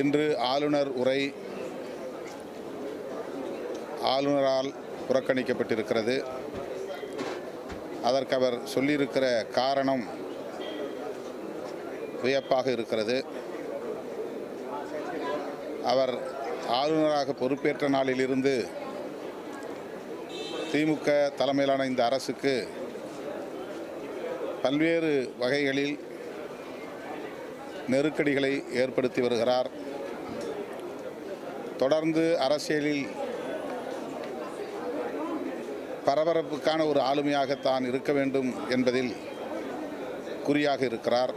இன்று ஆளுநர் உரை ஆளுநரால் புறக்கணிக்கப்பட்டிருக்கிறது. அதற்கு அவர் சொல்லியிருக்கிற காரணம் வியப்பாக இருக்கிறது. அவர் ஆளுநராக பொறுப்பேற்ற நாளிலிருந்து திமுக தலைமையிலான இந்த அரசுக்கு பல்வேறு வகைகளில் நெருக்கடிகளை ஏற்படுத்தி வருகிறார். தொடர்ந்து அரசியலில் பரபரப்புக்கான ஒரு ஆளுமையாகத்தான் இருக்க வேண்டும் என்பதில் குறியாக இருக்கிறார்.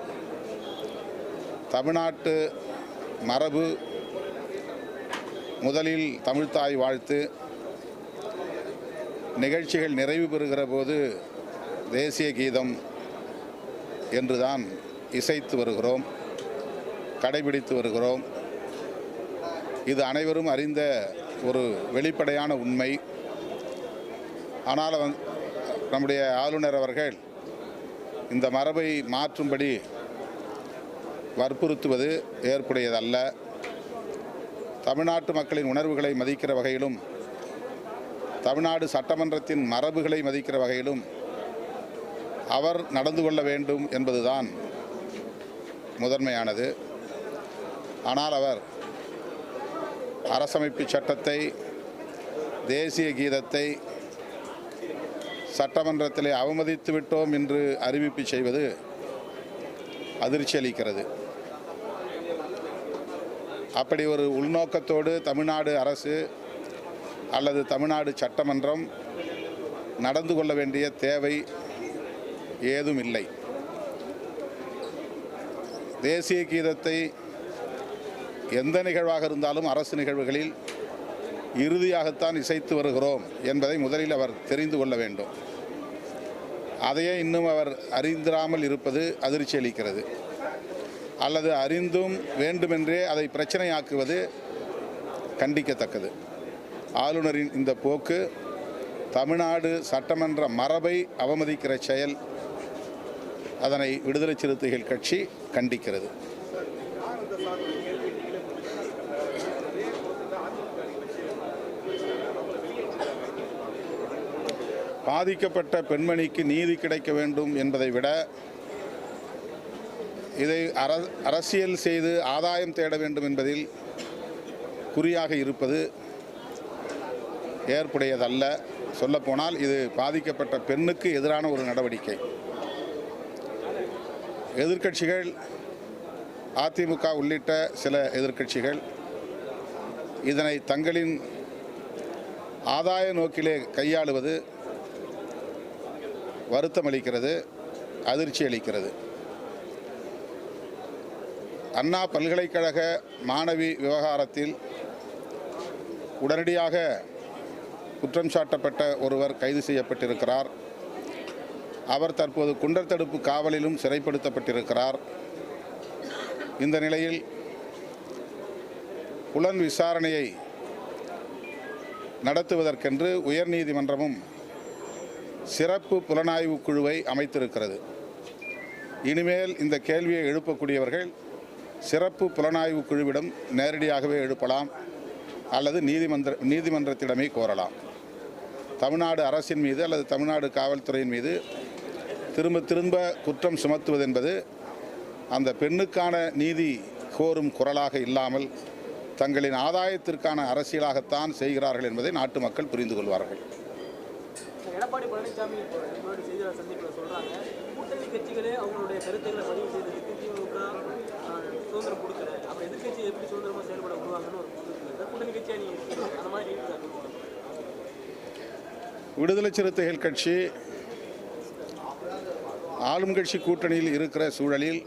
தமிழ்நாட்டு மரபு முதலில் தமிழ்த்தாய் வாழ்த்து, நிகழ்ச்சிகள் நிறைவு பெறுகிற போது தேசிய கீதம் என்றுதான் இசைத்து வருகிறோம், கடைபிடித்து வருகிறோம். இது அனைவரும் அறிந்த ஒரு வெளிப்படையான உண்மை. ஆனால் நம்முடைய ஆளுநர் அவர்கள் இந்த மரபை மாற்றும்படி வற்புறுத்துவது ஏற்புடையதல்ல. தமிழ்நாட்டு மக்களின் உணர்வுகளை மதிக்கிற வகையிலும் தமிழ்நாடு சட்டமன்றத்தின் மரபுகளை மதிக்கிற வகையிலும் அவர் நடந்து கொள்ள வேண்டும் என்பதுதான் முதன்மையானது. ஆனால் அவர் அரசமைப்பு சட்டத்தை, தேசிய கீதத்தை சட்டமன்றத்திலே அவமதித்து விட்டோம் என்று அறிவிப்பு செய்வது அதிர்ச்சி அளிக்கிறது. அப்படி ஒரு உள்நோக்கத்தோடு தமிழ்நாடு அரசு அல்லது தமிழ்நாடு சட்டமன்றம் நடந்து கொள்ள வேண்டிய தேவை ஏதும் இல்லை. தேசிய கீதத்தை எந்த நிகழ்வாக இருந்தாலும் அரசு நிகழ்வுகளில் இறுதியாகத்தான் இசைத்து வருகிறோம் என்பதை முதலில் அவர் தெரிந்து கொள்ள வேண்டும். அதையே இன்னும் அவர் அறிந்திராமல் இருப்பது அதிர்ச்சி அளிக்கிறது. அல்லது அறிந்தும் வேண்டுமென்றே அதை பிரச்சனையாக்குவது கண்டிக்கத்தக்கது. ஆளுநரின் இந்த போக்கு தமிழ்நாடு சட்டமன்ற மரபை அவமதிக்கிற செயல். அதனை விடுதலை சிறுத்தைகள் கட்சி கண்டிக்கிறது. பாதிக்கப்பட்ட பெண்மணிக்கு நீதி கிடைக்க வேண்டும் என்பதை விட இதை அரசியல் செய்து ஆதாயம் தேட வேண்டும் என்பதில் குறியாக இருப்பது ஏற்புடையதல்ல. சொல்லப்போனால் இது பாதிக்கப்பட்ட பெண்ணுக்கு எதிரான ஒரு நடவடிக்கை. எதிர்க்கட்சிகள், அதிமுக உள்ளிட்ட சில எதிர்க்கட்சிகள் இதனை தங்களின் ஆதாய நோக்கிலே கையாளுவது வருத்தமளிக்கிறது, அதிர்ச்சி அளிக்கிறது. அண்ணா பல்கலைக்கழக மாணவி விவகாரத்தில் உடனடியாக குற்றம் சாட்டப்பட்ட ஒருவர் கைது செய்யப்பட்டிருக்கிறார். அவர் தற்போது குண்டர் தடுப்பு காவலிலும் சிறைப்படுத்தப்பட்டிருக்கிறார். இந்த நிலையில் புலன் விசாரணையை நடத்துவதற்கென்று உயர்நீதிமன்றமும் சிறப்பு புலனாய்வு குழுவை அமைத்திருக்கிறது. இனிமேல் இந்த கேள்வியை எழுப்பக்கூடியவர்கள் சிறப்பு புலனாய்வு குழுவிடம் நேரடியாகவே எழுப்பலாம் அல்லது நீதிமன்றத்திடமே கோரலாம். தமிழ்நாடு அரசின் மீது அல்லது தமிழ்நாடு காவல்துறையின் மீது திரும்ப திரும்ப குற்றம் சுமத்துவது என்பது அந்த பெண்ணுக்கான நீதி கோரும் குரலாக இல்லாமல் தங்களின் ஆதாயத்திற்கான அரசியலாகத்தான் செய்கிறார்கள் என்பதை நாட்டு மக்கள் புரிந்து கொள்வார்கள். எடப்பாடி பழனிசாமி செய்தியாளர் சந்திப்பில் சொல்றாங்க, கூட்டணி கட்சிகளே அவங்களுடைய கருத்துக்களை பதிவு செய்ததுக்கு திமுக சுதந்திரம் கொடுக்கல, அப்ப எதிர்கட்சி எப்படி சுதந்திரமா செயல்பட விடுவாங்கன்னு ஒரு கூட்டணி கட்சியா நீங்க அந்த மாதிரி விடுதலை சிறுத்தைகள் கட்சி ஆளும் கட்சி கூட்டணியில் இருக்கிற சூழலில்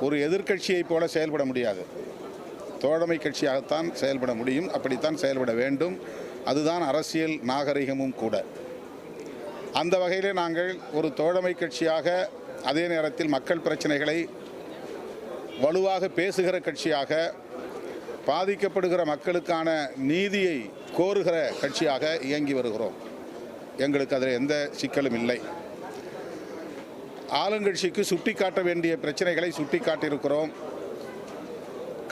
ஒரு எதிர்க்கட்சியைப் போல செயல்பட முடியாது. தோழமை கட்சியாகத்தான் செயல்பட முடியும், அப்படித்தான் செயல்பட வேண்டும். அதுதான் அரசியல் நாகரிகமும் கூட. அந்த வகையிலே நாங்கள் ஒரு தோழமை கட்சியாக, அதே நேரத்தில் மக்கள் பிரச்சனைகளை வலுவாக பேசுகிற கட்சியாக, பாதிக்கப்படுகிற மக்களுக்கான நீதியை கோருகிற கட்சியாக இயங்கி வருகிறோம். எங்களுக்கு அதில் எந்த சிக்கலும் இல்லை. ஆளுங்கட்சிக்கு சுட்டிக்காட்ட வேண்டிய பிரச்சனைகளை சுட்டிக்காட்டியிருக்கிறோம்.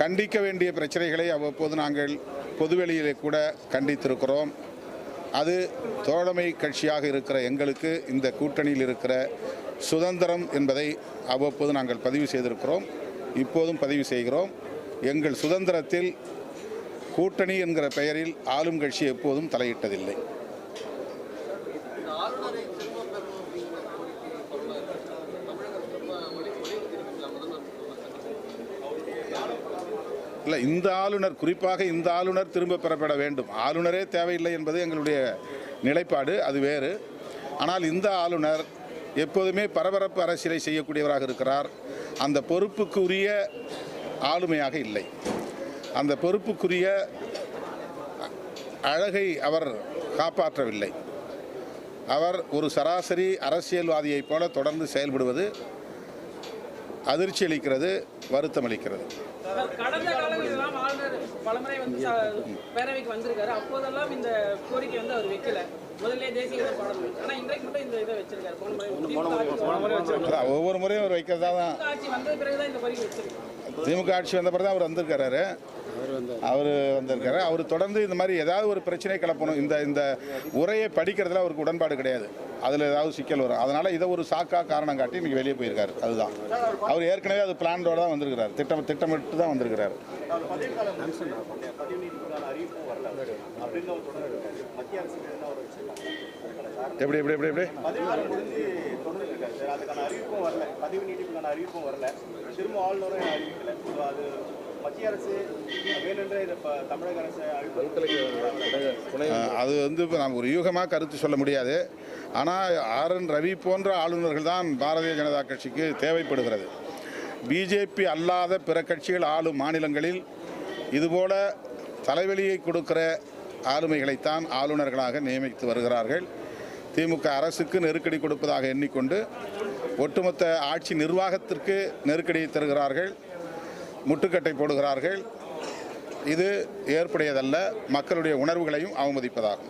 கண்டிக்க வேண்டிய பிரச்சனைகளை அவ்வப்போது நாங்கள் பொதுவெளியிலே கூட கண்டித்திருக்கிறோம். அது தோழமை கட்சியாக இருக்கிற எங்களுக்கு இந்த கூட்டணியில் இருக்கிற சுதந்திரம் என்பதை அவ்வப்போது நாங்கள் பதிவு செய்திருக்கிறோம், இப்போதும் பதிவு செய்கிறோம். எங்கள் சுதந்திரத்தில் கூட்டணி என்கிற பெயரில் ஆளும் கட்சி எப்போதும் தலையிட்டதில்லை. இல்லை, இந்த ஆளுநர், குறிப்பாக இந்த ஆளுநர் திரும்ப பெறப்பட வேண்டும். ஆளுநரே தேவையில்லை என்பது எங்களுடைய நிலைப்பாடு, அது வேறு. ஆனால் இந்த ஆளுநர் எப்போதுமே பரபரப்பு அரசியலை செய்யக்கூடியவராக இருக்கிறார். அந்த பொறுப்புக்கு உரிய ஆளுமையாக இல்லை. அந்த பொறுப்புக்குரிய அழகை அவர் காப்பாற்றவில்லை. அவர் ஒரு சராசரி அரசியல்வாதியைப் போல தொடர்ந்து செயல்படுவது அதிர்ச்சி அளிக்கிறது, வருத்தம் அளிக்கிறது. கடந்த காலங்களில் ஆளுநர் பலமுறை பேரவைக்கு வந்திருக்காரு. அப்போதெல்லாம் இந்த கோரிக்கை அவர் வைக்கல. முதல்ல தேசிய கீதம் பாடணும். ஆனால் இன்றைக்கு மட்டும் இந்த இதை வச்சிருக்காரு. ஒவ்வொரு முறையும் அவர் வைக்கிறதா தான். ஆட்சி வந்த பிறகுதான் இந்த கோரிக்கை வச்சிருக்காரு. திமுக ஆட்சி வந்த பிறகு தான் அவர் வந்திருக்காரு. அவர் தொடர்ந்து இந்த மாதிரி ஏதாவது ஒரு பிரச்சனை கிளப்பணும். இந்த உரையை படிக்கிறதுல அவருக்கு உடன்பாடு கிடையாது. அதில் ஏதாவது சிக்கல் வரும். அதனால் இதை ஒரு சாக்கா காரணம் காட்டி இன்றைக்கி வெளியே போயிருக்காரு. அதுதான் அவர் ஏற்கனவே அது பிளானோட தான் வந்திருக்கிறார், திட்டமிட்டு தான் வந்திருக்கிறார். எப்படி எப்படி எப்படி எப்படி அது இப்போ நாம் ஒரு யூகமாக கருத்து சொல்ல முடியாது. ஆனால் RN ரவி போன்ற ஆளுநர்கள் தான் பாரதிய ஜனதா கட்சிக்கு தேவைப்படுகிறது. பிஜேபி அல்லாத பிற கட்சிகள் ஆளும் மாநிலங்களில் இதுபோல தலைவலியை கொடுக்கிற ஆளுமைகளைத்தான் ஆளுநர்களாக நியமித்து வருகிறார்கள். திமுக அரசுக்கு நெருக்கடி கொடுப்பதாக எண்ணிக்கொண்டு ஒட்டுமொத்த ஆட்சி நிர்வாகத்திற்கு நெருக்கடியை தருகிறார்கள், முட்டுக்கட்டை போடுகிறார்கள். இது ஏற்புடையதல்ல, மக்களுடைய உணர்வுகளையும் அவமதிப்பதாகும்.